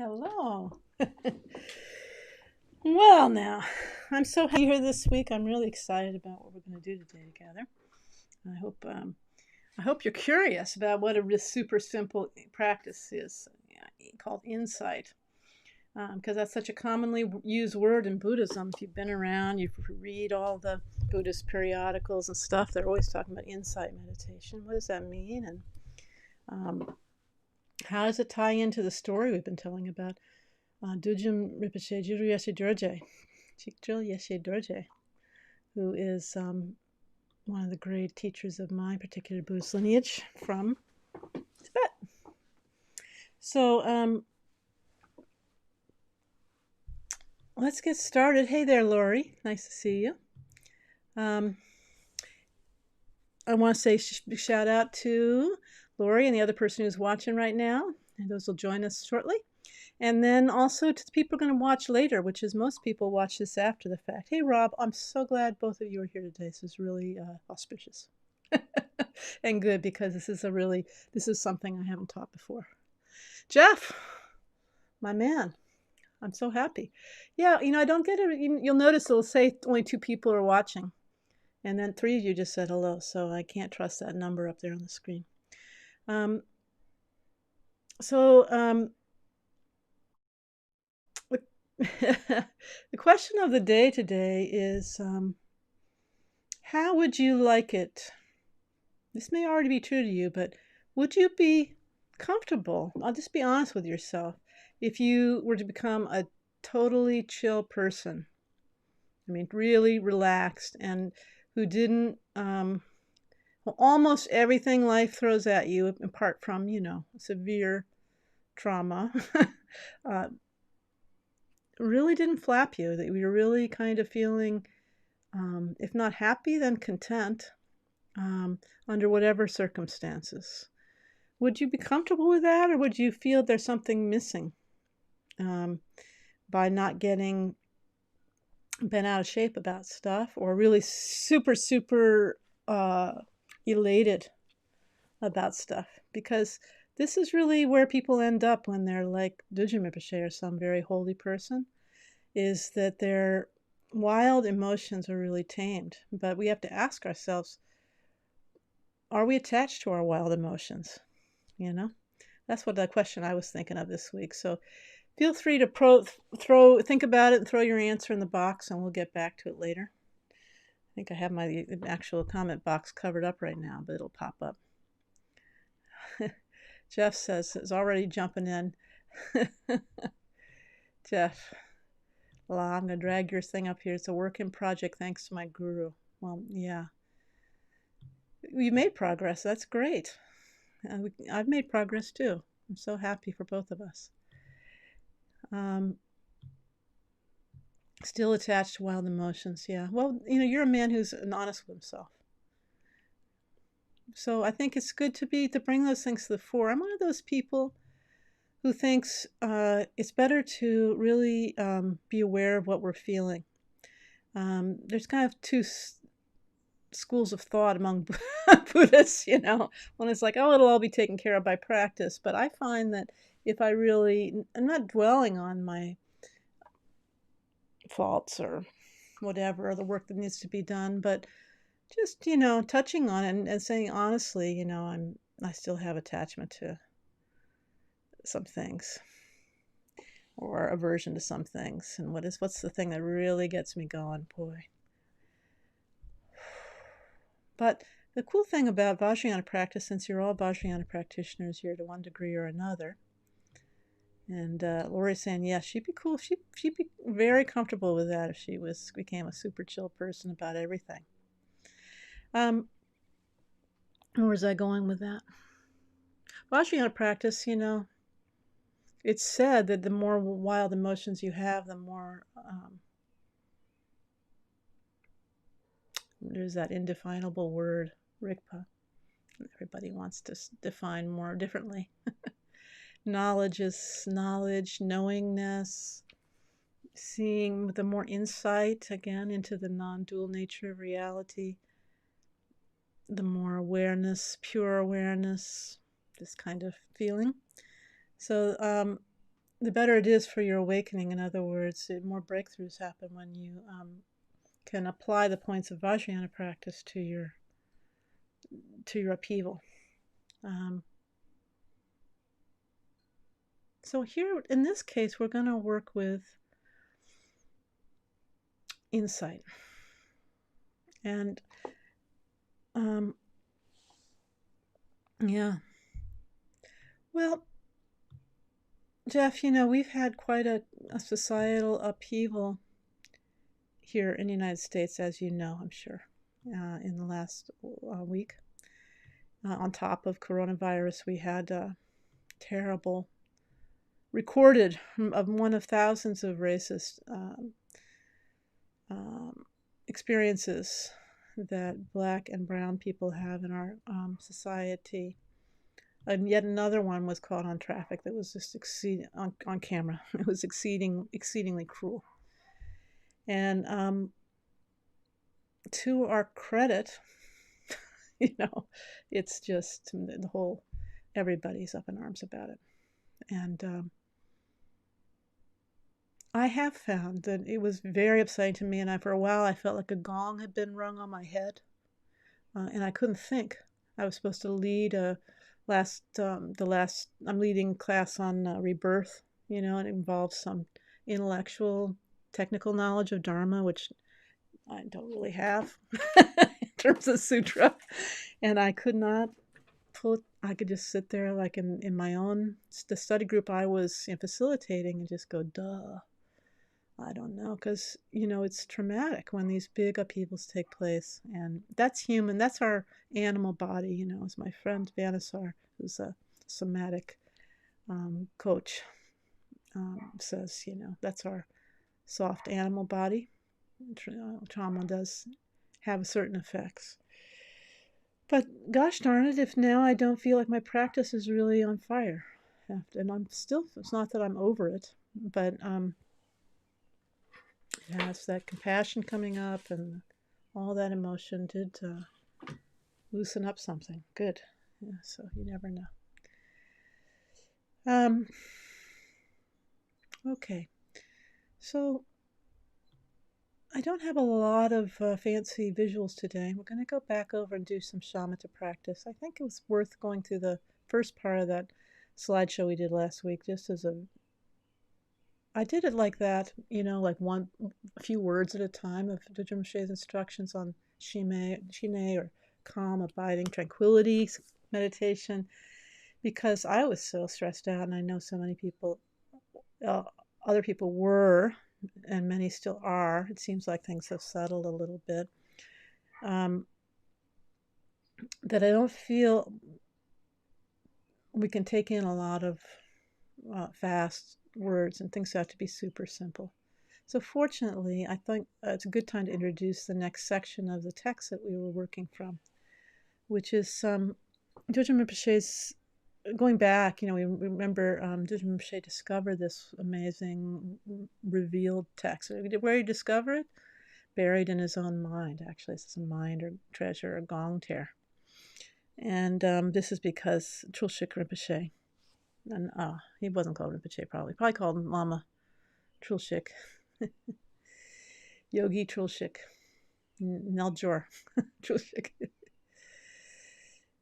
Hello. Well, now, I'm so happy here this week. I'm really excited about what we're going to do today together. I hope you're curious about what a super simple practice is called insight. because that's such a commonly used word in Buddhism. If you've been around, you read all the Buddhist periodicals and stuff, they're always talking about insight meditation. What does that mean? And how does it tie into the story we've been telling about Dudjom Rinpoche, Jigdro Yeshe Dorje, who is one of the great teachers of my particular Buddhist lineage from Tibet. So let's get started. Hey there, Lori. Nice to see you. I want to say shout out to Lori and the other person who's watching right now. And those will join us shortly. And then also to the people going to watch later, which is most people watch this after the fact. Hey, Rob, I'm so glad both of you are here today. This is really auspicious and good, because this is something I haven't taught before. Jeff, my man, I'm so happy. Yeah, I don't get it. You'll notice it'll say only 2 people are watching. And then 3 of you just said hello, so I can't trust that number up there on the screen. The question of the day today is, how would you like it? This may already be true to you, but would you be comfortable? I'll just be honest with yourself. If you were to become a totally chill person, I mean, really relaxed, and who didn't, almost everything life throws at you, apart from, severe trauma, really didn't flap you, that you were really kind of feeling, if not happy, then content, under whatever circumstances. Would you be comfortable with that, or would you feel there's something missing by not getting bent out of shape about stuff, or really super, super elated about stuff? Because this is really where people end up when they're like Dudjom Rinpoche or some very holy person, is that their wild emotions are really tamed. But we have to ask ourselves, are we attached to our wild emotions? That's what the question I was thinking of this week. So feel free to think about it and throw your answer in the box, and we'll get back to it later. I think I have my actual comment box covered up right now, but it'll pop up. Jeff says, is already jumping in. Jeff, well, I'm going to drag your thing up here. It's a work in project thanks to my guru. Well, yeah. You made progress. That's great. I've made progress too. I'm so happy for both of us. Still attached to wild emotions, yeah. Well, you're a man who's honest with himself. So I think it's good to bring those things to the fore. I'm one of those people who thinks it's better to really be aware of what we're feeling. There's kind of 2 schools of thought among Buddhists, One is like, oh, it'll all be taken care of by practice. But I find that if I'm not dwelling on my faults or whatever, or the work that needs to be done, but just, touching on it and saying honestly, I still have attachment to some things, or aversion to some things. And what's the thing that really gets me going? Boy. But the cool thing about Vajrayana practice, since you're all Vajrayana practitioners here to one degree or another, and Lori's saying, yes, she'd be cool. She'd be very comfortable with that if she became a super chill person about everything. Where was I going with that? Vajrayana practice, it's said that the more wild emotions you have, the more there's that indefinable word, Rigpa. Everybody wants to define more differently. Knowledge is knowledge, knowingness, seeing with the more insight, again, into the non-dual nature of reality, the more awareness, pure awareness, this kind of feeling. So the better it is for your awakening. In other words, more breakthroughs happen when you can apply the points of Vajrayana practice to your upheaval. So here, in this case, we're going to work with insight. And, yeah. Well, Jeff, we've had quite a societal upheaval here in the United States, as you know, I'm sure, in the last week. On top of coronavirus, we had a terrible recorded of one of thousands of racist experiences that Black and brown people have in our society. And yet another one was caught on traffic that was just on camera. It was exceedingly cruel. And to our credit, it's just everybody's up in arms about it. And I have found that it was very upsetting to me, and for a while I felt like a gong had been rung on my head, and I couldn't think. I was supposed to lead I'm leading class on rebirth, and it involves some intellectual, technical knowledge of Dharma, which I don't really have in terms of sutra, and I could not I could just sit there like in my own the study group I was facilitating and just go, duh. I don't know, because, it's traumatic when these big upheavals take place. And that's human. That's our animal body, as my friend Vanessar, who's a somatic coach, says, that's our soft animal body. Trauma does have certain effects. But gosh darn it, if now I don't feel like my practice is really on fire. And it's not that I'm over it, but it's that compassion coming up, and all that emotion did loosen up something. Good. Yeah, so you never know. Okay. So I don't have a lot of fancy visuals today. We're going to go back over and do some shamatha practice. I think it was worth going through the first part of that slideshow we did last week, just as I did it like that, like a few words at a time of Dudjom Rinpoche's instructions on Shine, or calm, abiding, tranquility, meditation, because I was so stressed out, and I know so many people, other people were, and many still are. It seems like things have settled a little bit, that I don't feel we can take in a lot of fast words, and things have to be super simple. So fortunately, I think it's a good time to introduce the next section of the text that we were working from, which is Dudjom Rinpoche's, going back, we remember Dudjom Rinpoche discovered this amazing revealed text. Where he discovered it? Buried in his own mind. Actually, it's a mind or treasure, a gong tear. And this is because Trilshik Rinpoche, and he wasn't called Rinpoche, probably called him Lama Trilshik, Yogi Trilshik, Neljor Trilshik.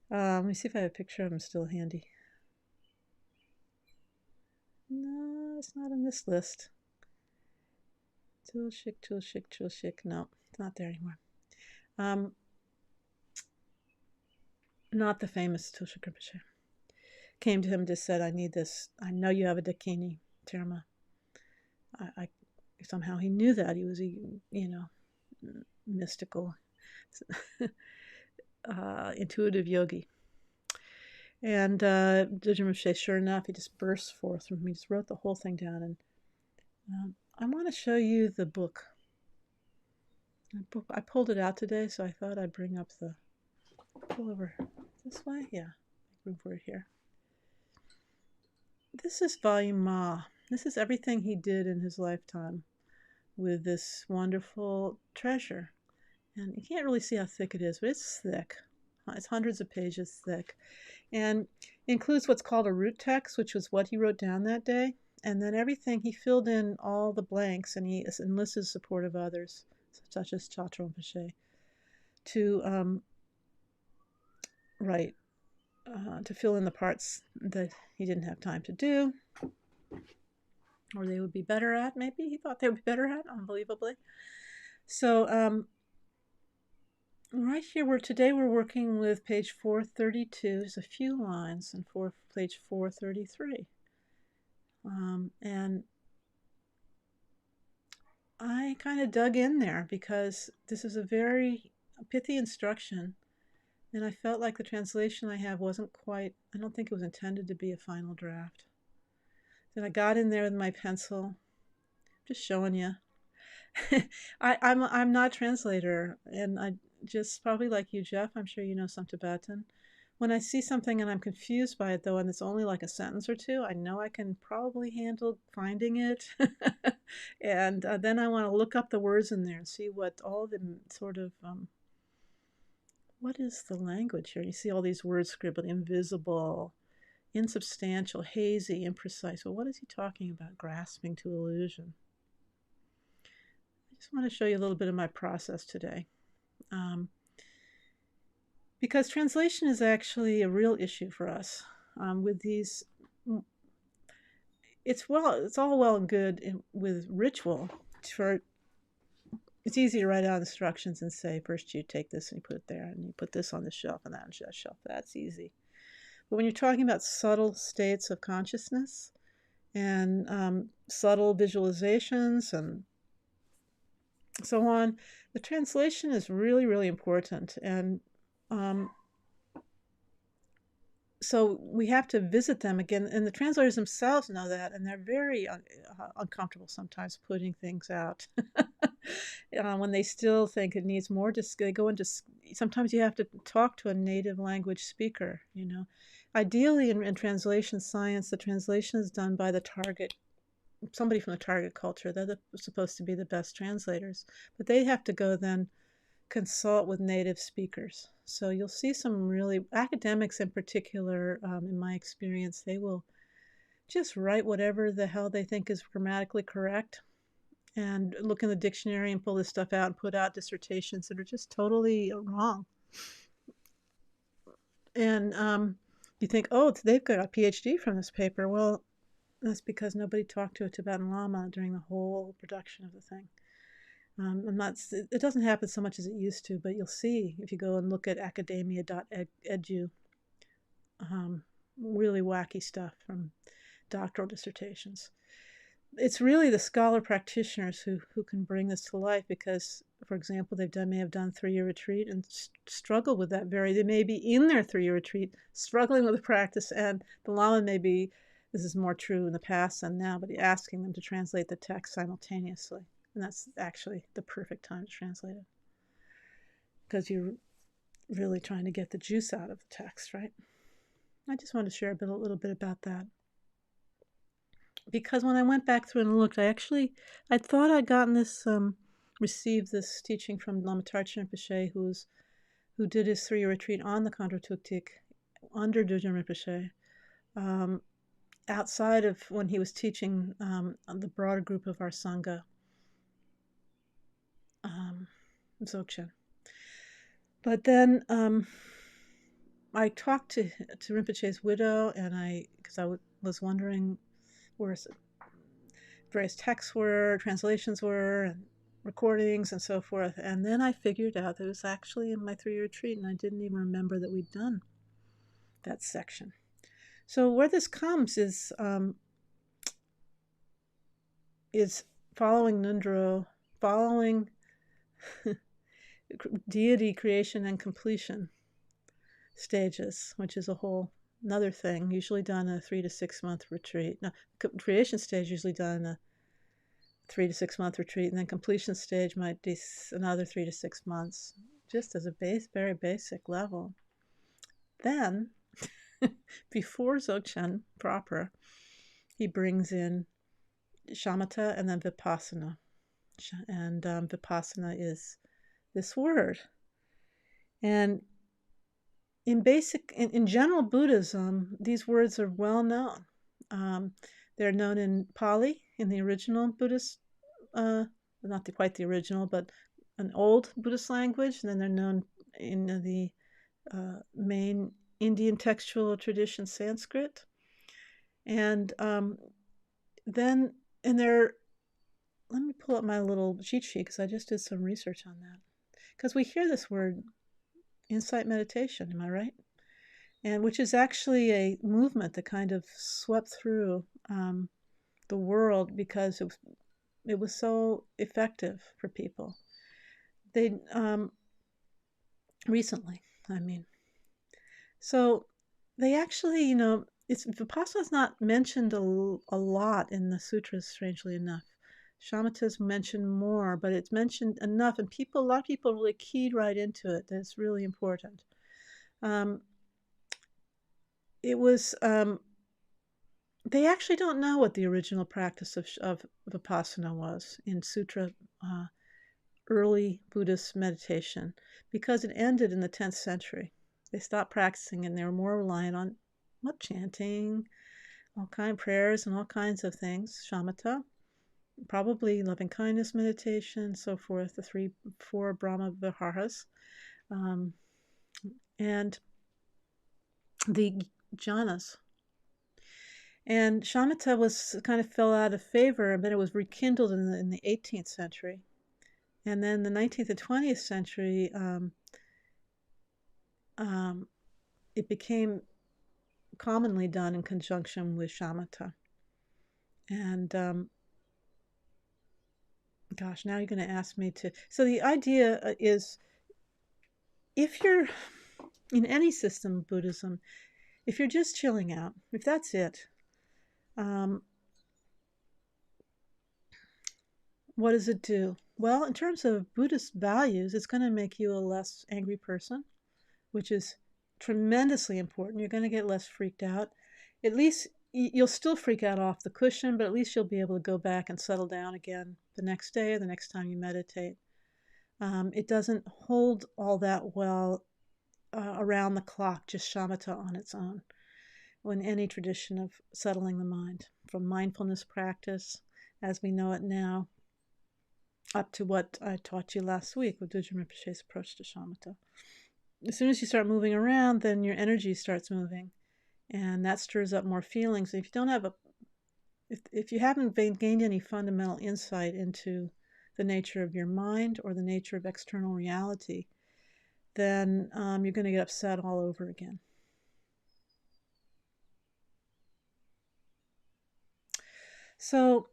Let me see if I have a picture of him still handy. No, it's not on this list. Trilshik. No, it's not there anymore. Not the famous Trilshik Rinpoche. Came to him and just said, I need this. I know you have a Dakini, Terma. I somehow he knew that. He was mystical, intuitive yogi. And Dudjom Rinpoche, sure enough, he just burst forth from him. He just wrote the whole thing down. And I want to show you the book. I pulled it out today, so I thought I'd bring up pull over this way. Yeah, room for it here. This is volume Ma. This is everything he did in his lifetime with this wonderful treasure. And you can't really see how thick it is, but it's thick. It's hundreds of pages thick. And includes what's called a root text, which was what he wrote down that day. And then everything, he filled in all the blanks, and he enlisted support of others, such as Chatro Rinpoche, to write, to fill in the parts that he didn't have time to do. or they would be better at, maybe he thought they would be better at, unbelievably. So right here, today we're working with page 432. There's a few lines in page 433. And I kind of dug in there because this is a very pithy instruction, and I felt like the translation I have wasn't quite, I don't think it was intended to be a final draft. Then I got in there with my pencil, just showing you. I'm not a translator, and I just, probably like you, Jeff, I'm sure you know some Tibetan. When I see something and I'm confused by it, though, and it's only like a sentence or two, I know I can probably handle finding it. And then I want to look up the words in there and see what all the sort of, what is the language here? You see all these words scribbled: invisible, insubstantial, hazy, imprecise. Well, what is he talking about? Grasping to illusion. I just want to show you a little bit of my process today. Because translation is actually a real issue for us with these. It's all well and good with ritual. It's easy to write out instructions and say, first you take this and you put it there, and you put this on the shelf and that on that shelf. That's easy. But when you're talking about subtle states of consciousness and subtle visualizations and so on, the translation is really, really important. And so we have to visit them again, and the translators themselves know that, and they're very uncomfortable sometimes putting things out when they still think it needs more. They go into, sometimes you have to talk to a native language speaker. Ideally in translation science, the translation is done by the target, somebody from the target culture. They're supposed to be the best translators, but they have to go then consult with native speakers. So you'll see some really, academics in particular, in my experience, they will just write whatever the hell they think is grammatically correct and look in the dictionary and pull this stuff out and put out dissertations that are just totally wrong. And you think, oh, they've got a PhD from this paper. Well, that's because nobody talked to a Tibetan Lama during the whole production of the thing. It doesn't happen so much as it used to, but you'll see if you go and look at academia.edu, really wacky stuff from doctoral dissertations. It's really the scholar practitioners who can bring this to life because, for example, may have done 3-year retreat and struggle with that they may be in their 3-year retreat struggling with the practice, and the Lama may be, this is more true in the past than now, but asking them to translate the text simultaneously. And that's actually the perfect time to translate it, because you're really trying to get the juice out of the text, right? I just wanted to share a little bit about that. Because when I went back through and looked, I thought I'd gotten this, received this teaching from Lama Dudjom Rinpoche, who did his 3-year retreat on the Khandro Tuktik under Dudjom Rinpoche, outside of when he was teaching the broader group of our Sangha, Dzogchen. But then I talked to Rinpoche's widow, and because I was wondering where various texts were, translations were, and recordings and so forth. And then I figured out that it was actually in my 3-year retreat, and I didn't even remember that we'd done that section. So where this comes is following Nundro, following deity creation and completion stages, which is a whole another thing, usually done in a 3 to 6 month retreat. Now, creation stage usually done in a 3 to 6 month retreat, and then completion stage might be another 3 to 6 months, just as a very basic level. Then, before Dzogchen proper, he brings in shamatha and then vipassana. And vipassana is this word. And in general Buddhism, these words are well known. They're known in Pali, in the original Buddhist, not quite the original, but an old Buddhist language. And then they're known in the main Indian textual tradition, Sanskrit. And then and there, let me pull up my little cheat sheet because I just did some research on that. Because we hear this word insight meditation, am I right? And which is actually a movement that kind of swept through the world because it was so effective for people. They recently, I mean, so they actually, it's Vipassana is not mentioned a lot in the sutras, strangely enough. Shamatha is mentioned more, but it's mentioned enough, and a lot of people really keyed right into it. That it's really important. It was they actually don't know what the original practice of Vipassana was in sutra, early Buddhist meditation, because it ended in the 10th century. They stopped practicing and they were more reliant on chanting, all kind of prayers and all kinds of things, shamatha, probably loving kindness meditation, so forth, the 4 Brahma Viharas, and the jhanas. And shamatha was kind of fell out of favor, and then it was rekindled in the 18th century. And then the 19th and 20th century, it became commonly done in conjunction with shamatha. And gosh, now you're going to ask me to. So the idea is, if you're in any system of Buddhism, if you're just chilling out, if that's it, what does it do? Well, in terms of Buddhist values, it's going to make you a less angry person, which is tremendously important. You're going to get less freaked out. At least you'll still freak out off the cushion, but at least you'll be able to go back and settle down again the next day or the next time you meditate. It doesn't hold all that well around the clock, just shamatha on its own, in any tradition of settling the mind, from mindfulness practice as we know it now, up to what I taught you last week with Dudjom Rinpoche's approach to shamatha. As soon as you start moving around, then your energy starts moving, and that stirs up more feelings. If you don't have if you haven't gained any fundamental insight into the nature of your mind or the nature of external reality, then you're going to get upset all over again. So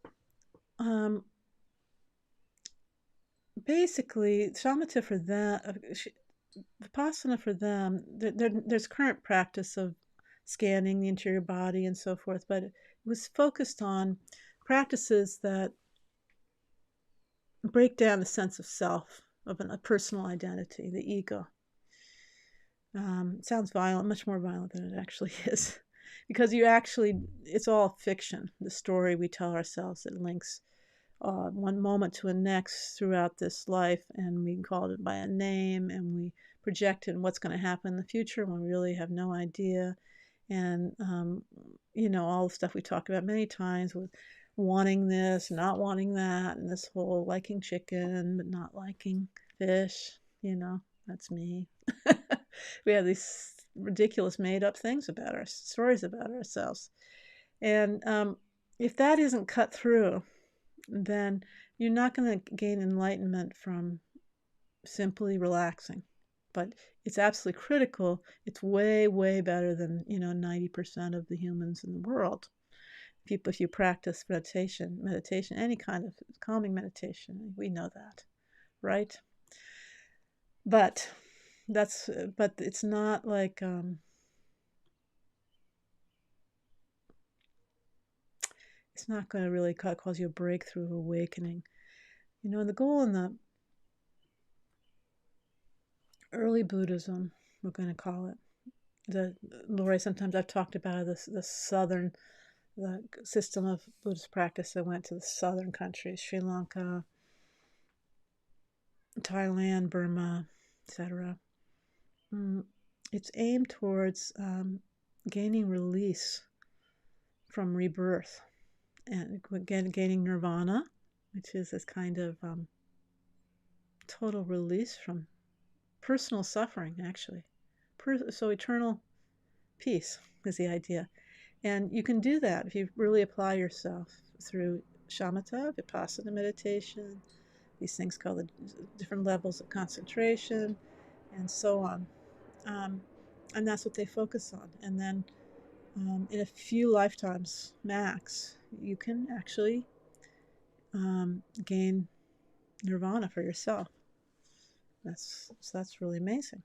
basically, shamatha for them, Vipassana for them, there's current practice of scanning the interior body and so forth, but it was focused on practices that break down the sense of self, of a personal identity, the ego. It sounds violent, much more violent than it actually is, because it's all fiction, the story we tell ourselves that links one moment to a next throughout this life, and we call it by a name, and we project in what's going to happen in the future when we really have no idea. And all the stuff we talk about many times with wanting this, not wanting that, and this whole liking chicken but not liking fish. That's me. We have these ridiculous made-up things about our stories about ourselves, and if that isn't cut through, then you're not going to gain enlightenment from simply relaxing. But it's absolutely critical. It's way, way better than 90% of the humans in the world. If you practice meditation, any kind of calming meditation, we know that, right? But it's not like it's not going to really cause you a breakthrough awakening. The goal in the early Buddhism, we're going to call it, Lori, sometimes I've talked about the system of Buddhist practice that went to the southern countries, Sri Lanka, Thailand, Burma, etc. It's aimed towards gaining release from rebirth and gaining nirvana, which is this kind of total release from personal suffering, actually. So eternal peace is the idea. And you can do that if you really apply yourself through shamatha, vipassana meditation, these things called the different levels of concentration, and so on. And that's what they focus on. And then in a few lifetimes max, you can actually gain nirvana for yourself. That's really amazing.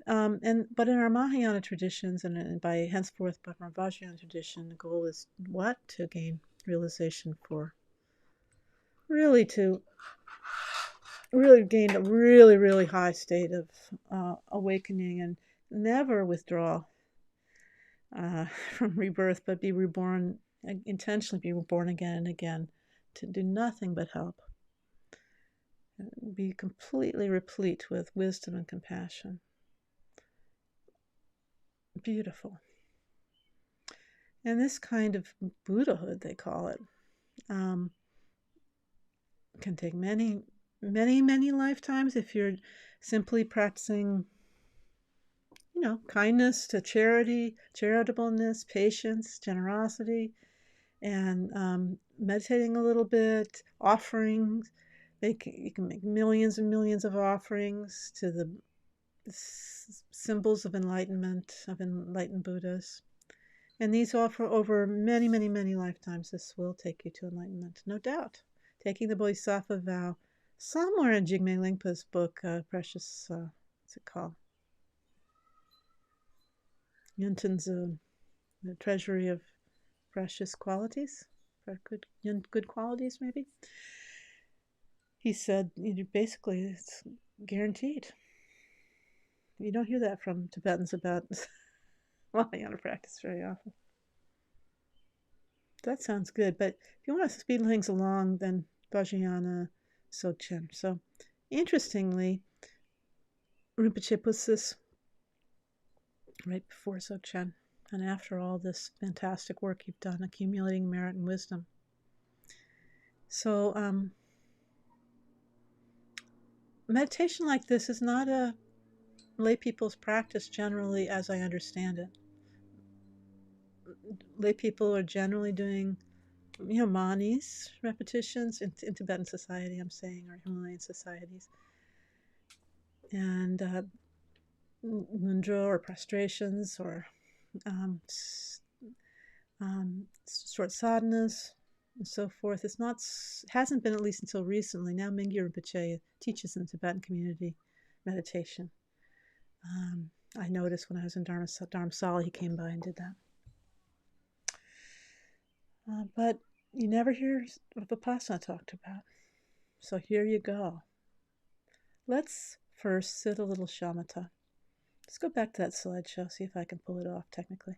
But in our Mahayana traditions, and by henceforth by our Vajrayana tradition, the goal is what? To gain realization for really to really gain a really high state of awakening and never withdraw from rebirth, but be reborn, intentionally be reborn again and again, to do nothing but help, be completely replete with wisdom and compassion. Beautiful. And this kind of Buddhahood, they call it, can take many lifetimes if you're simply practicing, kindness to charity, charitableness, patience, generosity, and meditating a little bit, offerings. You can make millions and millions of offerings to the symbols of enlightenment, of enlightened Buddhas. And these offer over many lifetimes. This will take you to enlightenment, no doubt. Taking the Bodhisattva vow, somewhere in Jigme Lingpa's book, Precious, what's it called? Yunten's The Treasury of Precious Qualities, good qualities, maybe. He said, basically, it's guaranteed. You don't hear that from Tibetans about Mahayana practice very often. That sounds good, but if you want to speed things along, then Vajrayana, Dzogchen. So, interestingly, Rinpoche puts this right before Dzogchen, and after all this fantastic work you've done, accumulating merit and wisdom. So, meditation like this is not a lay people's practice generally, as I understand it. Lay people are generally doing, manis, repetitions, in Tibetan society, I'm saying, or Himalayan societies, and mudra or prostrations, or short sadhanas, and so forth. Hasn't been, at least until recently. Now Mingyur Rinpoche teaches in the Tibetan community meditation. I noticed when I was in Dharamsala, he came by and did that. But you never hear Vipassana talked about. So here you go. Let's first sit a little shamatha. Let's go back to that slideshow, see if I can pull it off technically.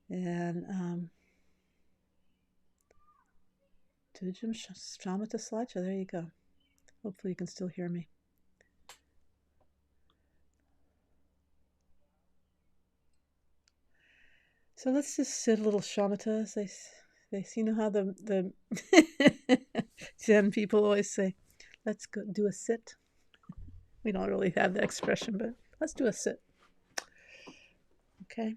And Dudjom shamatha slideshow, there you go. Hopefully you can still hear me. So let's just sit a little shamatha. You know how the Zen people always say, let's go do a sit. We don't really have that expression, but let's do a sit. Okay.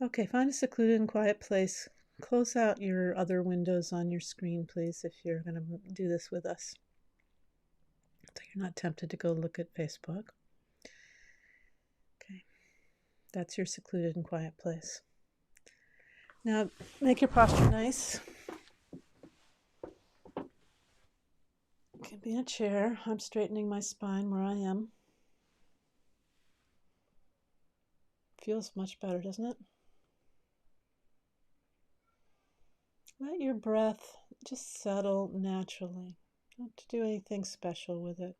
Okay, find a secluded and quiet place. Close out your other windows on your screen, please, if you're going to do this with us, so you're not tempted to go look at Facebook. Okay, that's your secluded and quiet place. Now, make your posture nice. You can be in a chair. I'm straightening my spine where I am. Feels much better, doesn't it? Let your breath just settle naturally. Don't have to do anything special with it.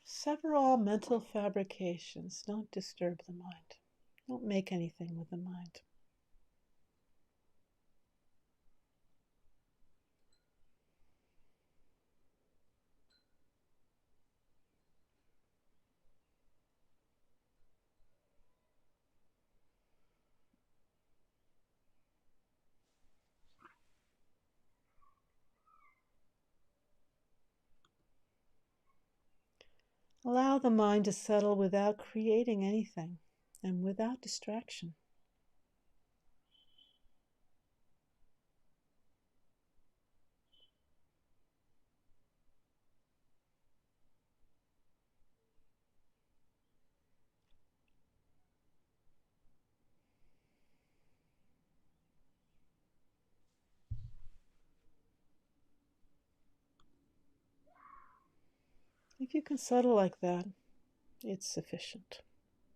Sever all mental fabrications. Don't disturb the mind. Don't make anything with the mind. Allow the mind to settle without creating anything and without distraction. If you can settle like that, it's sufficient.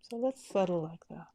So let's settle like that.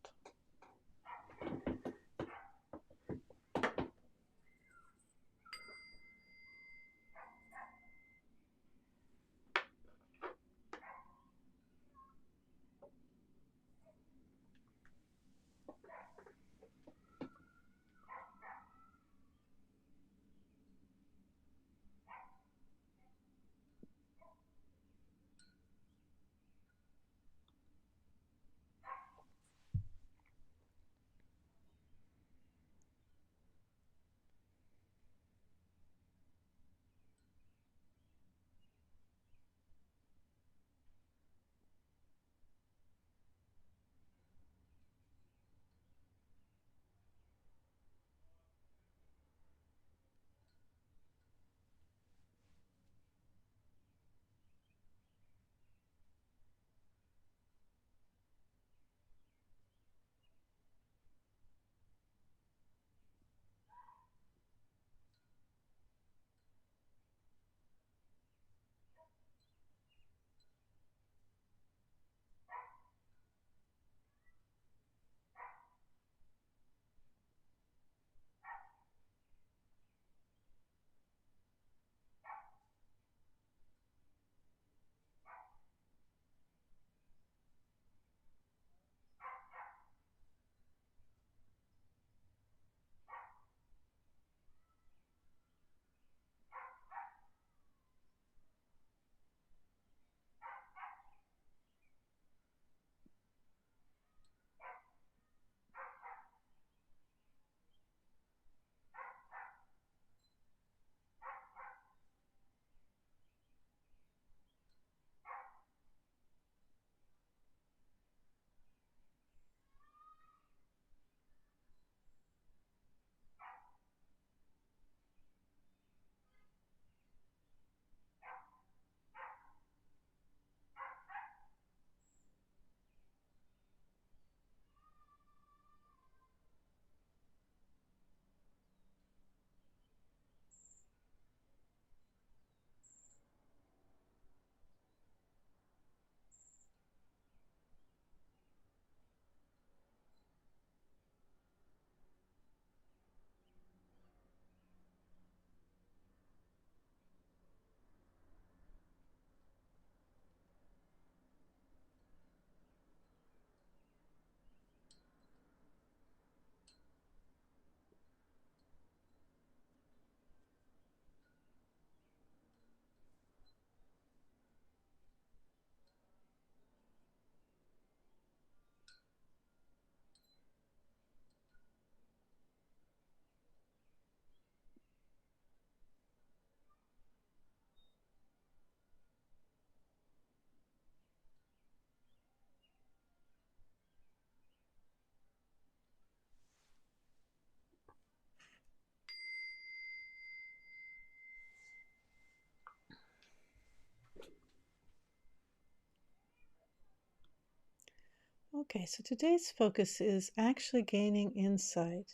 Okay, so today's focus is actually gaining insight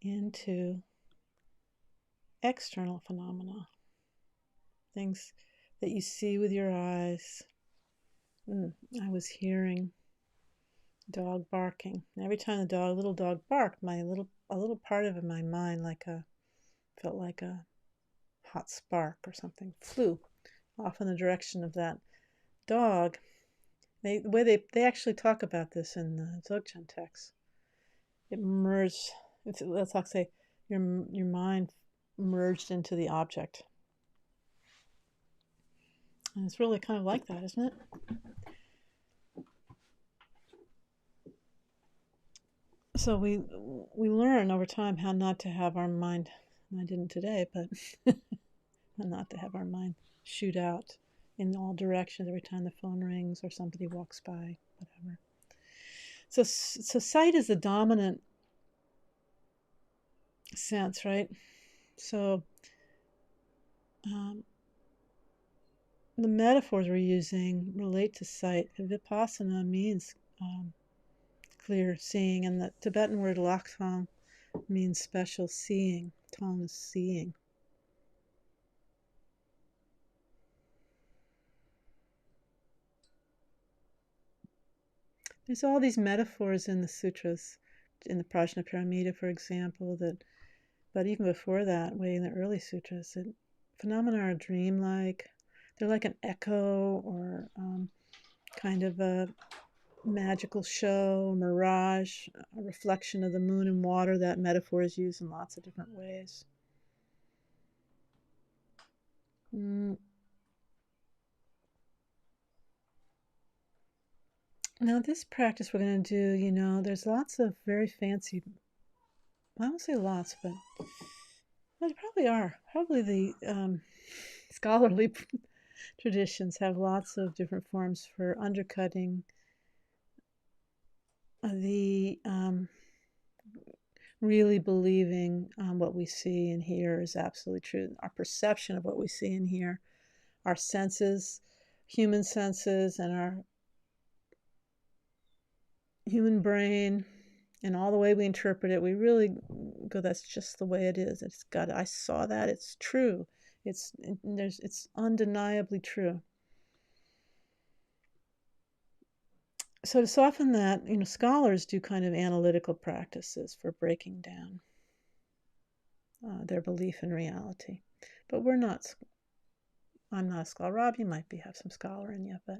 into external phenomena, things that you see with your eyes. I was hearing dog barking. And every time the little dog barked, a little part of my mind, felt like a hot spark or something, flew off in the direction of that dog. The way they actually talk about this in the Dudjom text, it merged. Let's like say your mind merged into the object, and it's really kind of like that, isn't it? So we learn over time how not to have our mind. I didn't today, but not to have our mind shoot out in all directions every time the phone rings or somebody walks by, whatever. So sight is the dominant sense, right? So the metaphors we're using relate to sight. Vipassana means clear seeing, and the Tibetan word laktong means special seeing. Tong is seeing. There's all these metaphors in the sutras, in the Prajnaparamita, for example, but even before that, way in the early sutras, that phenomena are dreamlike. They're like an echo or kind of a magical show, mirage, a reflection of the moon and water. That metaphor is used in lots of different ways. Now, this practice we're going to do, there's lots of very fancy, I won't say lots, but well, there probably are. Probably the scholarly traditions have lots of different forms for undercutting the really believing what we see and hear is absolutely true. Our perception of what we see and hear, our senses, human senses, and our human brain, and all the way we interpret it, we really go, that's just the way it is. I saw that, it's true. It's undeniably true. So to soften that, scholars do kind of analytical practices for breaking down their belief in reality. But I'm not a scholar. Rob, you might have some scholar in you, but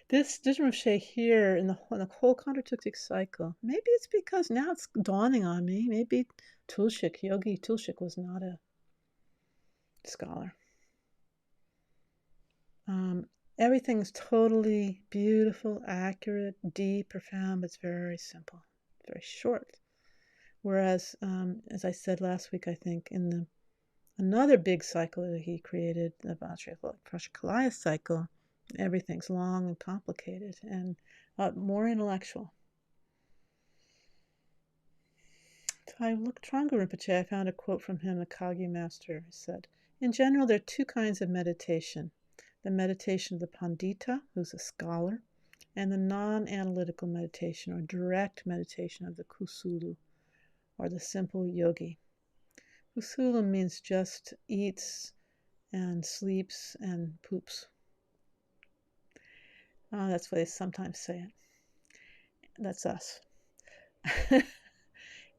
this Dudjom Rinpoche here in the whole contradictic cycle, maybe it's because now it's dawning on me, maybe Yogi Tulshik was not a scholar. Everything's totally beautiful, accurate, deep, profound, but it's very simple, very short. Whereas, as I said last week, I think, in another big cycle that he created, the Vajrayana cycle, everything's long and complicated and more intellectual. So I looked Trungpa Rinpoche, I found a quote from him, the Kagyu master, who said, in general, there are two kinds of meditation. The meditation of the Pandita, who's a scholar, and the non-analytical meditation or direct meditation of the Kusulu, or the simple yogi. Kusulu means just eats and sleeps and poops. That's what they sometimes say it. That's us.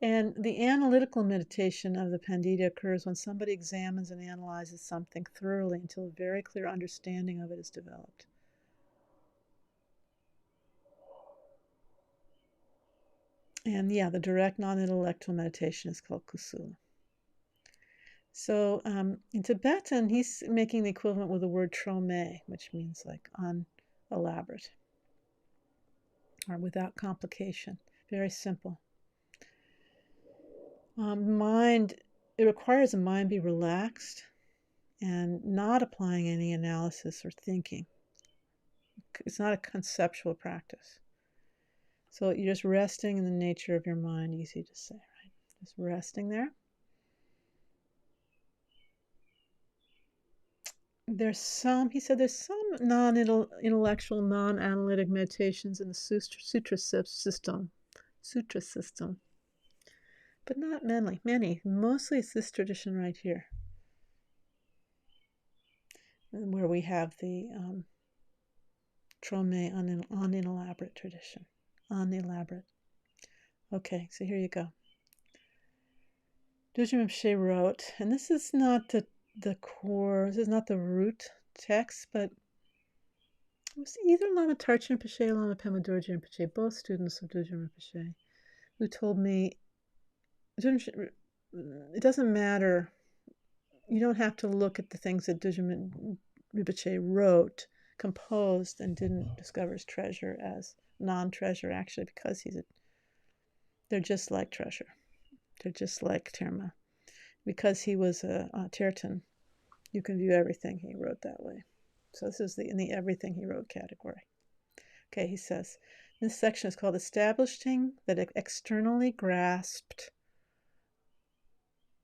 And the analytical meditation of the Pandita occurs when somebody examines and analyzes something thoroughly until a very clear understanding of it is developed. And the direct non-intellectual meditation is called Kusula. So in Tibetan, he's making the equivalent with the word trome, which means like unelaborate or without complication. Very simple. It requires the mind be relaxed and not applying any analysis or thinking. It's not a conceptual practice. So you're just resting in the nature of your mind, easy to say, right? Just resting there. There's some non-intellectual, non-analytic meditations in the sutra system, but not many. Mostly it's this tradition right here, where we have the Trome unelaborate tradition. Unelaborate. Okay, so here you go. Dudjom Rinpoche wrote, and this is not the core, this is not the root text, but it was either Lama Tarchen Rinpoche or Lama Pema Dorje Rinpoche, both students of Dudjom Rinpoche, who told me, it doesn't matter, you don't have to look at the things that Dudjom Rinpoche wrote, composed, and didn't discover his treasure as non-treasure, actually, because they're just like treasure. They're just like Terma. Because he was a Tertan, You can view everything he wrote that way. So this is in the everything he wrote category. Okay, he says, this section is called Establishing that Externally Grasped.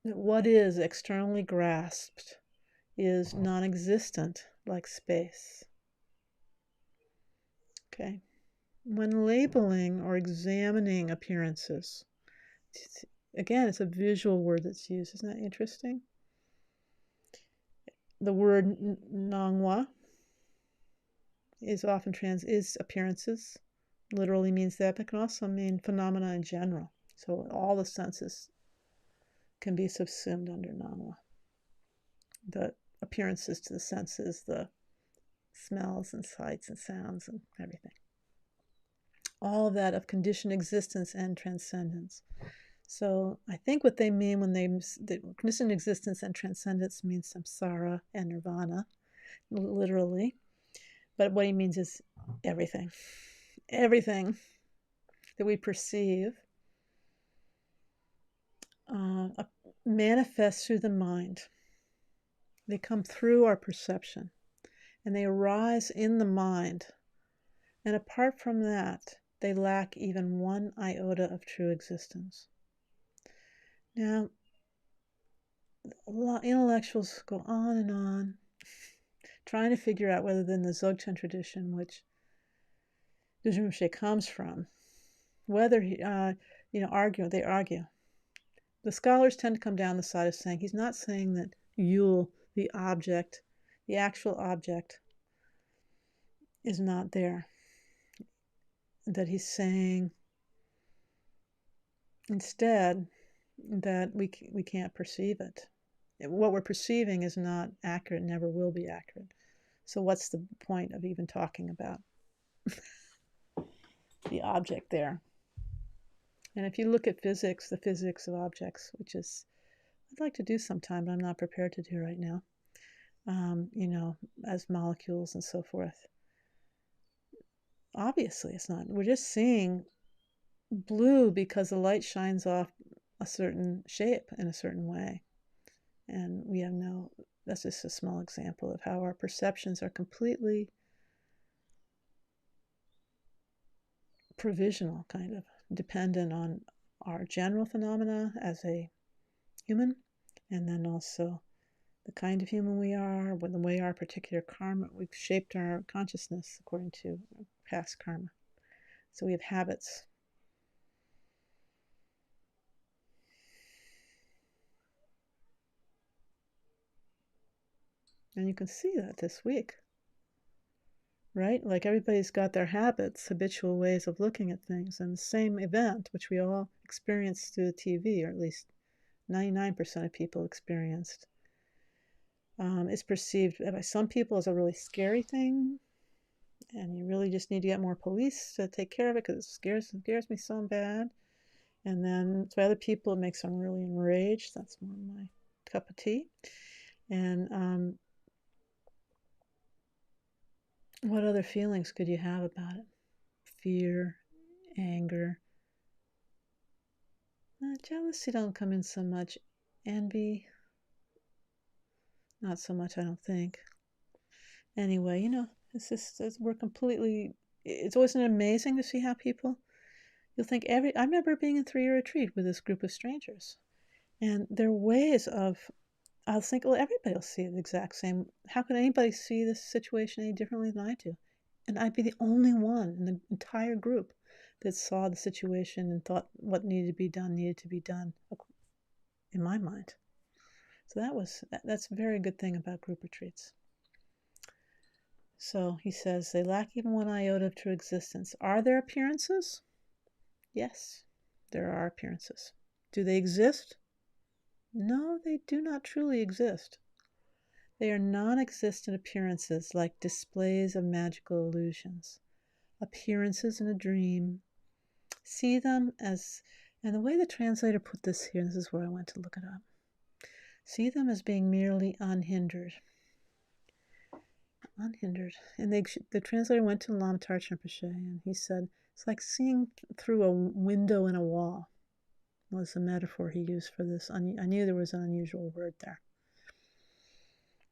What is externally grasped is non-existent, like space. Okay. When labeling or examining appearances, again, it's a visual word that's used. Isn't that interesting? The word nangwa is often is appearances. Literally means that, but can also mean phenomena in general. So all the senses can be subsumed under nangwa. The appearances to the senses, the smells and sights and sounds and everything. All of that of conditioned existence and transcendence. So I think what they mean when the conditioned existence and transcendence means samsara and nirvana, literally. But what he means is everything. Everything that we perceive manifests through the mind. They come through our perception, and they arise in the mind. And apart from that, they lack even one iota of true existence. Now, intellectuals go on, trying to figure out whether in the Dzogchen tradition, which Dudjom Rinpoche comes from, whether they argue. The scholars tend to come down the side of saying he's not saying that Yule, the object, the actual object, is not there. That he's saying instead that we can't perceive it. What we're perceiving is not accurate, never will be accurate. So what's the point of even talking about the object there? And if you look at physics, the physics of objects, which is, I'd like to do sometime, but I'm not prepared to do right now, as molecules and so forth. Obviously, it's not. We're just seeing blue because the light shines off a certain shape in a certain way. And we have that's just a small example of how our perceptions are completely provisional, kind of dependent on our general phenomena as a human, and then also the kind of human we are, the way our particular karma, we've shaped our consciousness according to past karma. So we have habits. And you can see that this week, right? Like everybody's got their habits, habitual ways of looking at things, and the same event, which we all experienced through the TV, or at least 99% of people experienced, is perceived by some people as a really scary thing, and you really just need to get more police to take care of it because it scares me so bad. And then to other people, it makes them really enraged. That's more my cup of tea. And what other feelings could you have about it? Fear, anger. Jealousy don't come in so much. Envy, not so much, I don't think. Anyway, it's always amazing to see how people, you'll think I remember being in 3-year retreat with this group of strangers, and their ways of, I'll think, well, everybody will see it the exact same. How can anybody see this situation any differently than I do? And I'd be the only one in the entire group that saw the situation and thought what needed to be done in my mind. So that's a very good thing about group retreats. So he says, they lack even one iota of true existence. Are there appearances? Yes, there are appearances. Do they exist? No, they do not truly exist. They are non-existent appearances, like displays of magical illusions. Appearances in a dream. See them as, and the way the translator put this here, this is where I went to look it up. See them as being merely unhindered. Unhindered. And the translator went to Lama Tarchin Rinpoche, and he said, it's like seeing through a window in a wall, was the metaphor he used for this. I knew there was an unusual word there.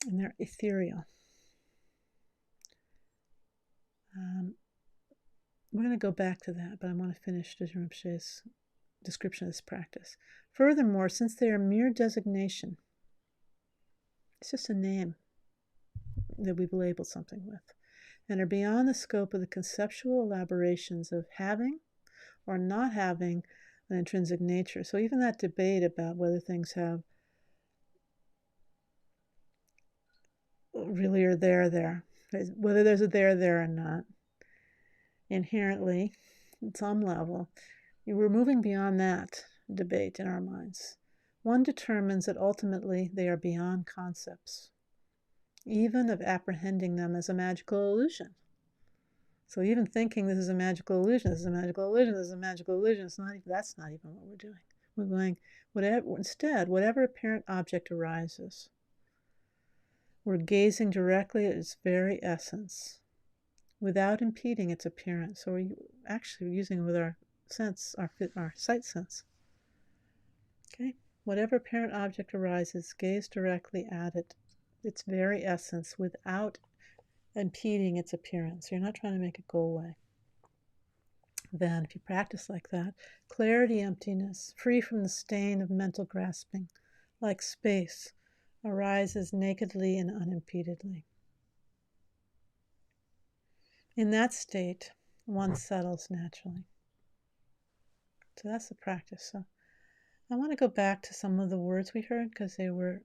and they're ethereal. We're going to go back to that, but I want to finish Dudjom Rinpoche's description of this practice. Furthermore, since they are mere designation, it's just a name that we've labeled something with, and are beyond the scope of the conceptual elaborations of having or not having an intrinsic nature. So even that debate about whether things have really are there, whether there's a there or not, inherently, at some level, we're moving beyond that debate in our minds. One determines that ultimately they are beyond concepts, even of apprehending them as a magical illusion. So even thinking this is a magical illusion, this is a magical illusion, this is a magical illusion, that's not even what we're doing. We're going, whatever apparent object arises, we're gazing directly at its very essence without impeding its appearance. So we're actually using it with our sense, our sight sense. Okay? Whatever apparent object arises, gaze directly at it, its very essence, without impeding its appearance. You're not trying to make it go away. Then, if you practice like that, clarity, emptiness, free from the stain of mental grasping, like space, arises nakedly and unimpededly. In that state, one settles naturally. So that's the practice. So I want to go back to some of the words we heard, because they were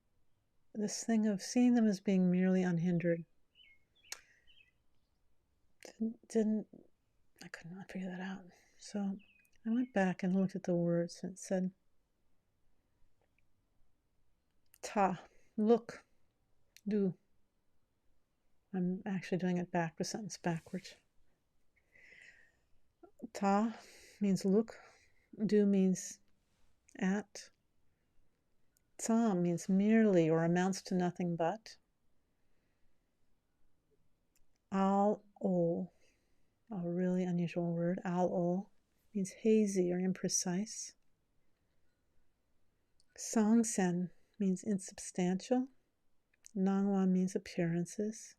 this thing of seeing them as being merely unhindered. I could not figure that out. So I went back and looked at the words, and it said, ta, look, do. I'm actually doing it the sentence backwards. Ta means look, do means at, tam means merely or amounts to nothing but, al-ol, a really unusual word, al-ol, means hazy or imprecise. Sangsen means insubstantial. Nangwa means appearances.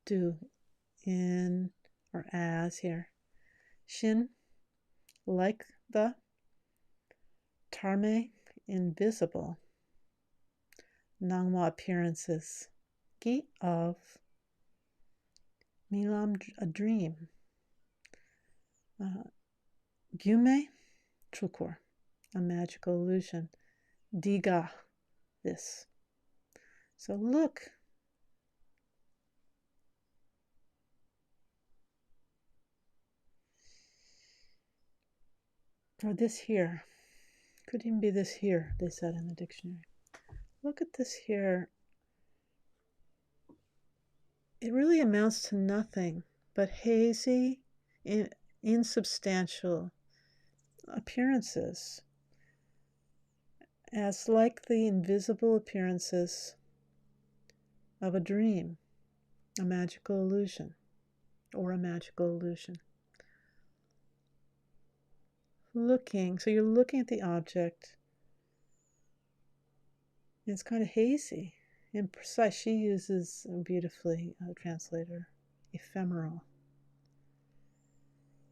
Do, in or as here. Shin, like the. Tarme, invisible. Nangwa, appearances. Gi, of. Milam, a dream. Gyume, trukor, a magical illusion. Diga, this. So look. Or this here. Could even be this here, they said in the dictionary. Look at this here. It really amounts to nothing but hazy, insubstantial appearances, as like the invisible appearances of a dream, a magical illusion, or a magical illusion. Looking, so you're looking at the object, and it's kind of hazy, imprecise. She uses beautifully, translator, ephemeral.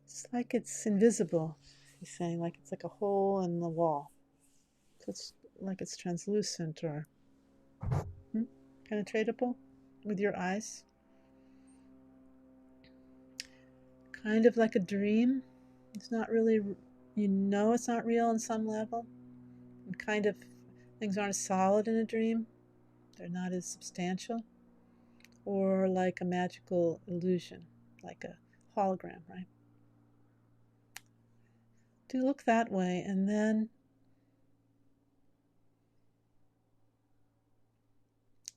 It's like it's invisible, he's saying, like it's like a hole in the wall. So it's like it's translucent or penetratable with your eyes. Kind of like a dream. It's not really, it's not real on some level. And kind of, things aren't solid in a dream. They're not as substantial. Or like a magical illusion, like a hologram, right? Do look that way, and then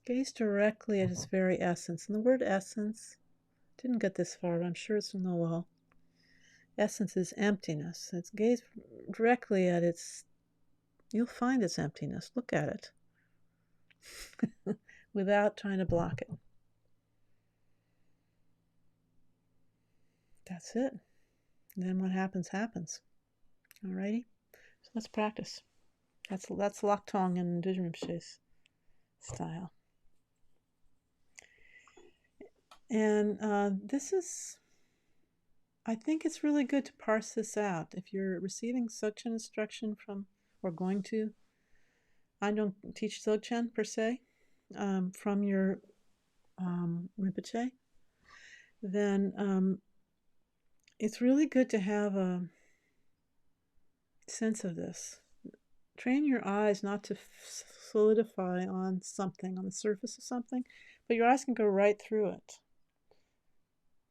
gaze directly at its very essence. And the word essence, didn't get this far, but I'm sure it's Noel. Essence is emptiness. It's gaze directly at its, you'll find its emptiness. Look at it. Without trying to block it. That's it. And then what happens, happens. Alrighty? So let's practice. That's Laktong and Dudjom Rinpoche's style. And I think it's really good to parse this out. If you're receiving Dzogchen instruction from, or going to, I don't teach Dzogchen per se, from your Rinpoche, then it's really good to have a sense of this. Train your eyes not to solidify on something, on the surface of something, but your eyes can go right through it,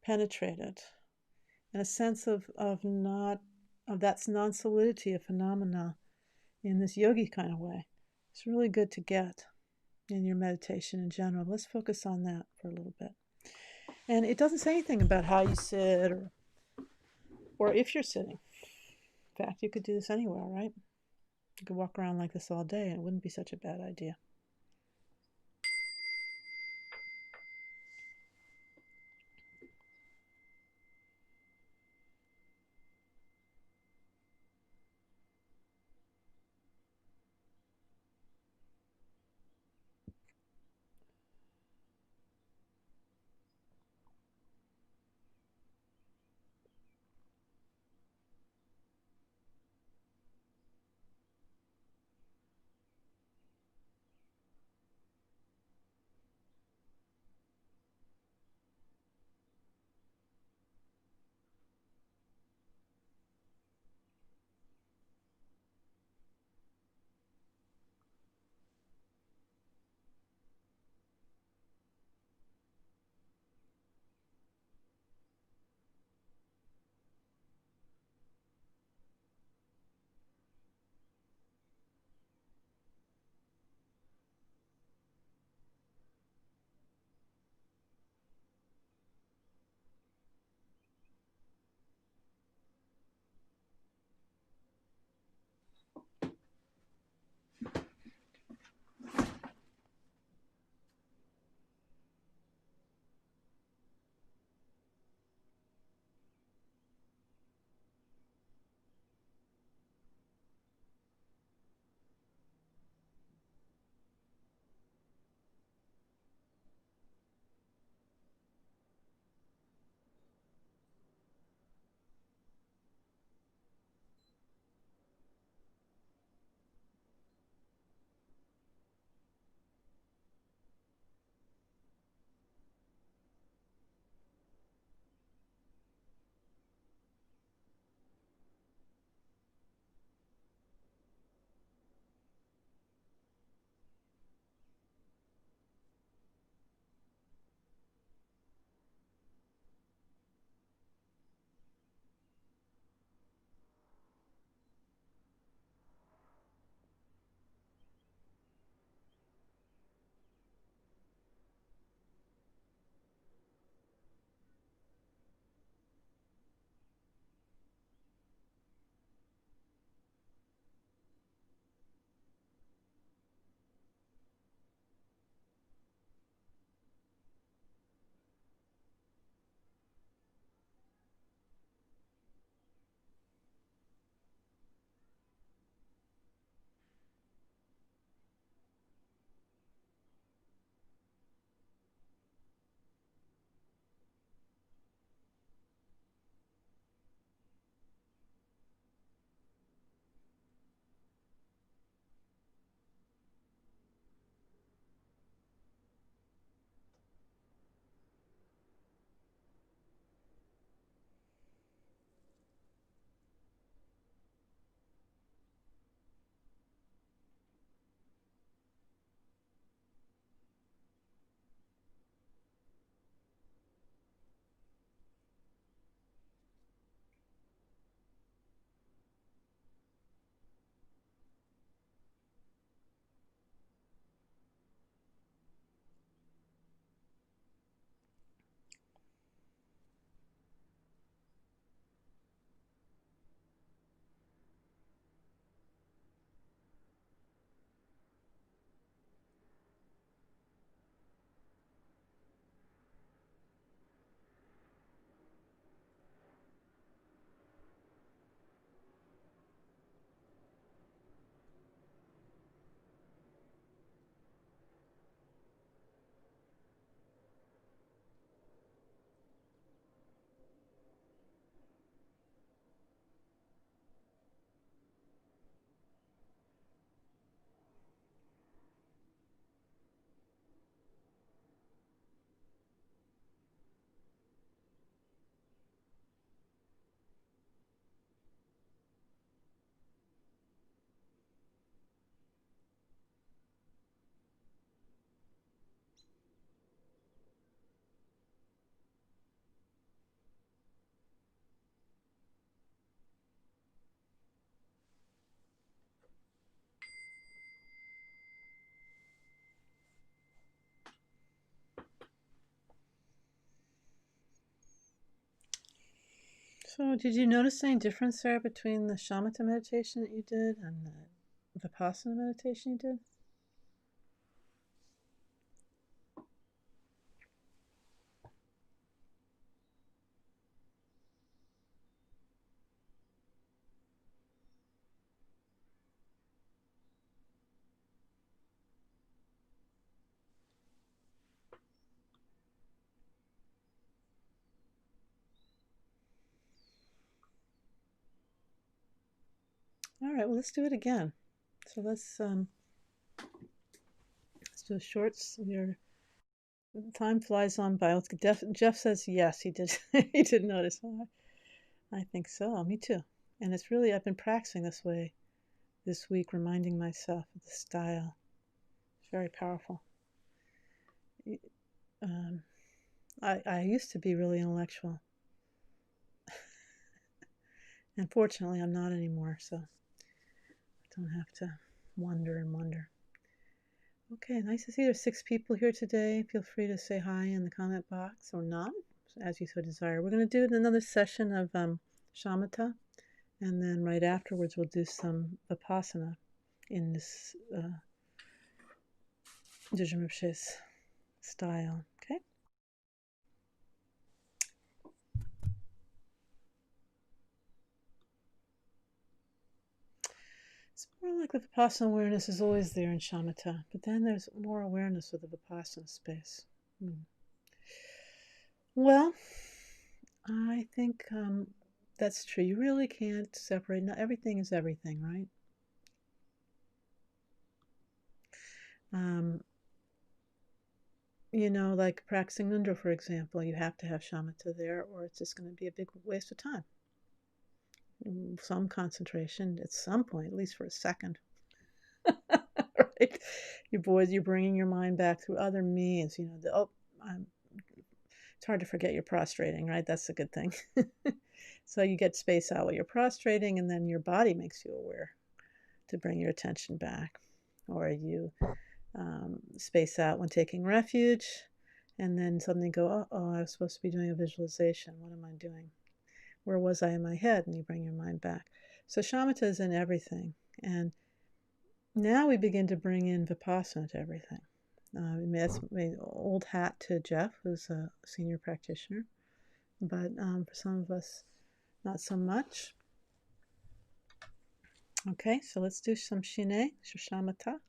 penetrate it, and a sense of that's non-solidity of phenomena in this yogi kind of way. It's really good to get in your meditation in general. Let's focus on that for a little bit. And it doesn't say anything about how you sit or if you're sitting. In fact, you could do this anywhere, right? You could walk around like this all day and it wouldn't be such a bad idea. So, did you notice any difference there between the shamatha meditation that you did and the vipassana meditation you did? All right, well, let's do it again. So let's do a shorts. Time flies on by. Jeff says yes, he did. He did notice. I think so. Me too. And it's really, I've been practicing this way this week, reminding myself of the style. It's very powerful. I used to be really intellectual. And fortunately, I'm not anymore, so I don't have to wonder and wonder. Okay, nice to see there's 6 people here today. Feel free to say hi in the comment box or not, as you so desire. We're going to do another session of shamatha, and then right afterwards we'll do some vipassana in this Dudjom Rinpoche's style. Okay? It's more like the vipassana awareness is always there in shamatha, but then there's more awareness of the vipassana space. Well, I think that's true. You really can't separate. Not everything is everything, right? You know, like practicing Nundra, for example, you have to have shamatha there, or it's just going to be a big waste of time. Some concentration at some point, at least for a second. Right? You're bringing your mind back through other means. You know, it's hard to forget you're prostrating, right? That's a good thing. So you get space out while you're prostrating, and then your body makes you aware to bring your attention back. Or you space out when taking refuge, and then suddenly go, oh, I was supposed to be doing a visualization. What am I doing? Where was I in my head? And you bring your mind back. So shamatha is in everything. And now we begin to bring in vipassana to everything. That's my old hat to Jeff, who's a senior practitioner. But for some of us, not so much. Okay, so let's do some shine, shamatha.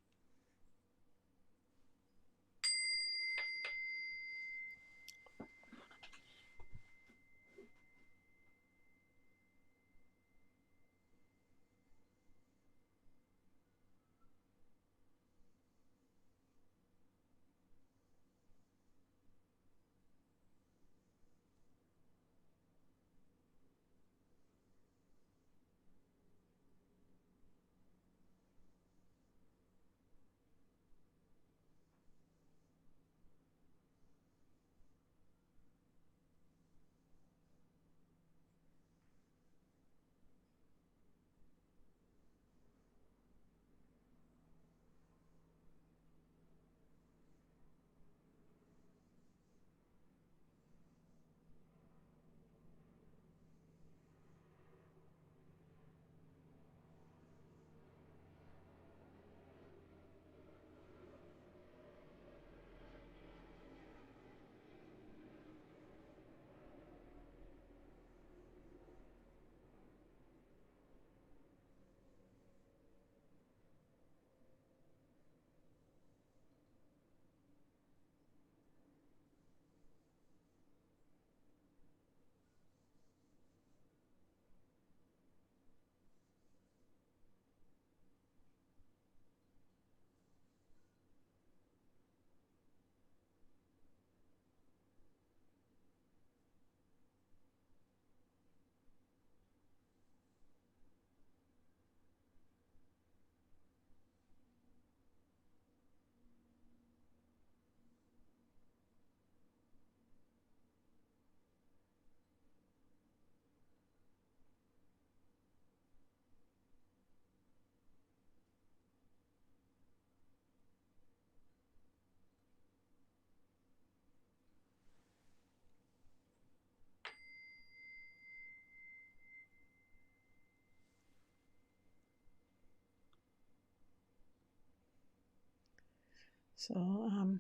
So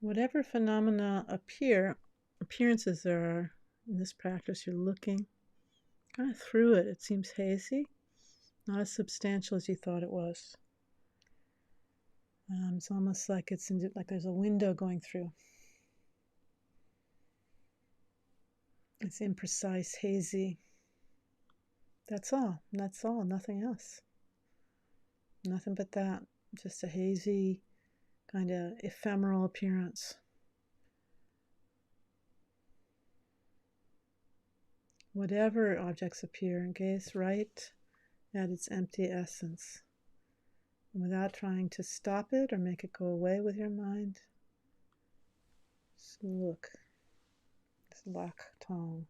whatever phenomena appearances there are in this practice, you're looking kind of through it. It seems hazy, not as substantial as you thought it was. It's almost like like there's a window going through. It's imprecise, hazy. That's all. That's all. Nothing else. Nothing but that. Just a hazy, kind of ephemeral appearance. Whatever objects appear, gaze right at its empty essence. Without trying to stop it or make it go away with your mind. Just look. Just lak tong.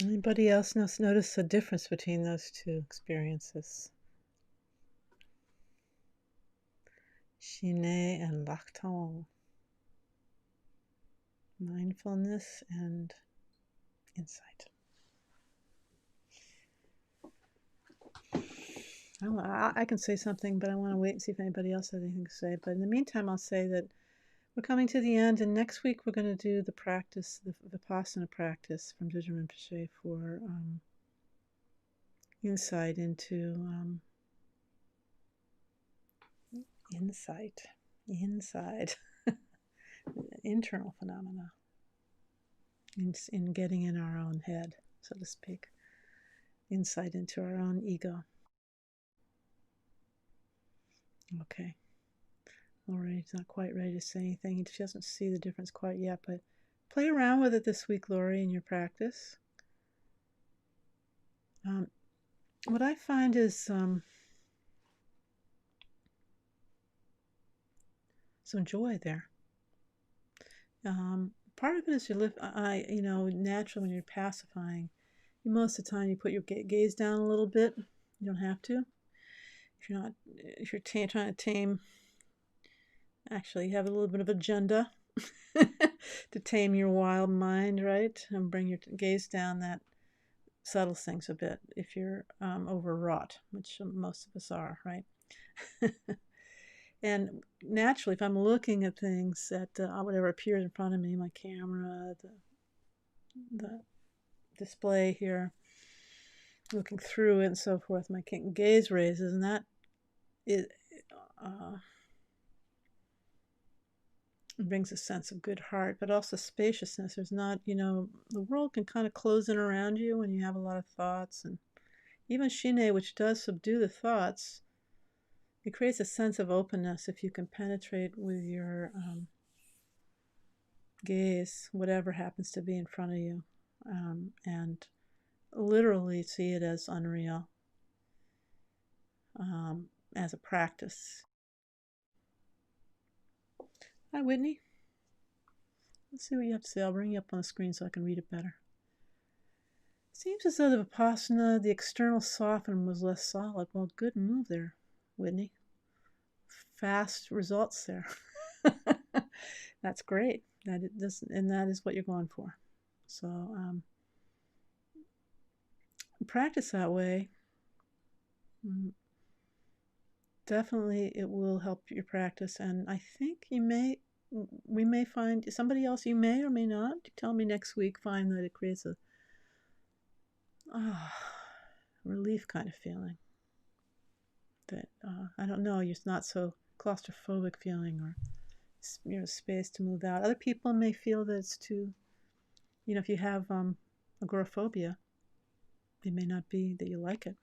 Anybody else notice the difference between those two experiences? Shine and lak tong. Mindfulness and insight. I can say something, but I want to wait and see if anybody else has anything to say. But in the meantime, I'll say that we're coming to the end, and next week we're going to do the practice, the Vipassana practice from Dudjom Rinpoche for insight into internal phenomena, in getting in our own head, so to speak, insight into our own ego. Okay. Lori's not quite ready to say anything. She doesn't see the difference quite yet, but play around with it this week, Lori, in your practice. What I find is some joy there. Part of it is naturally when you're pacifying, most of the time you put your gaze down a little bit. You don't have to. If you're trying to tame, actually, you have a little bit of agenda to tame your wild mind, right? And bring your gaze down. That settles things a bit if you're overwrought, which most of us are, right? And naturally, if I'm looking at things, at whatever appears in front of me, my camera, the display here, looking through it and so forth, my gaze raises, and that is It brings a sense of good heart, but also spaciousness. There's not, the world can kind of close in around you when you have a lot of thoughts. And even Shine, which does subdue the thoughts, it creates a sense of openness if you can penetrate with your gaze, whatever happens to be in front of you, and literally see it as unreal, as a practice. Hi, Whitney. Let's see what you have to say. I'll bring you up on the screen so I can read it better. Seems as though the Vipassana, the external soften, was less solid. Well, good move there, Whitney. Fast results there. That's great. That is what you're going for. So practice that way. Definitely, it will help your practice, and I think we may find somebody else. You may or may not tell me next week. Find that it creates a relief kind of feeling. That I don't know. You're not so claustrophobic feeling, or space to move out. Other people may feel that it's too. If you have agoraphobia, it may not be that you like it.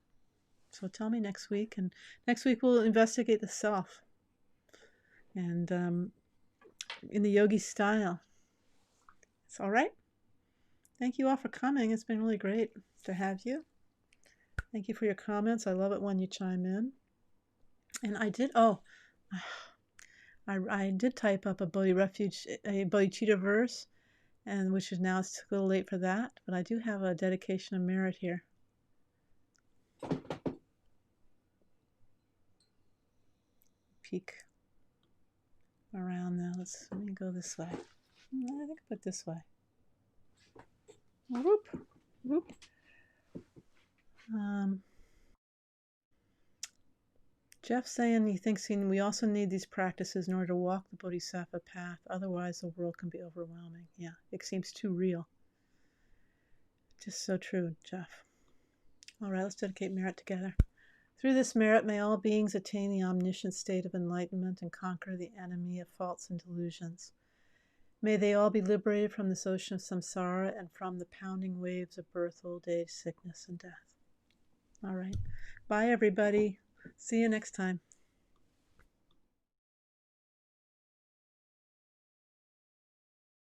So tell me next week, and next week we'll investigate the self, and in the yogi style. It's all right. Thank you all for coming. It's been really great to have you. Thank you for your comments. I love it when you chime in. And I did. I did type up a Bodhicitta verse, and which is now it's a little late for that. But I do have a dedication of merit here. Peek around now. Let me go this way. I think I put this way. Whoop, whoop. Jeff saying he thinks we also need these practices in order to walk the Bodhisattva path. Otherwise, the world can be overwhelming. Yeah, it seems too real. Just so true, Jeff. All right, let's dedicate merit together. Through this merit, may all beings attain the omniscient state of enlightenment and conquer the enemy of faults and delusions. May they all be liberated from this ocean of samsara and from the pounding waves of birth, old age, sickness, and death. All right. Bye, everybody. See you next time.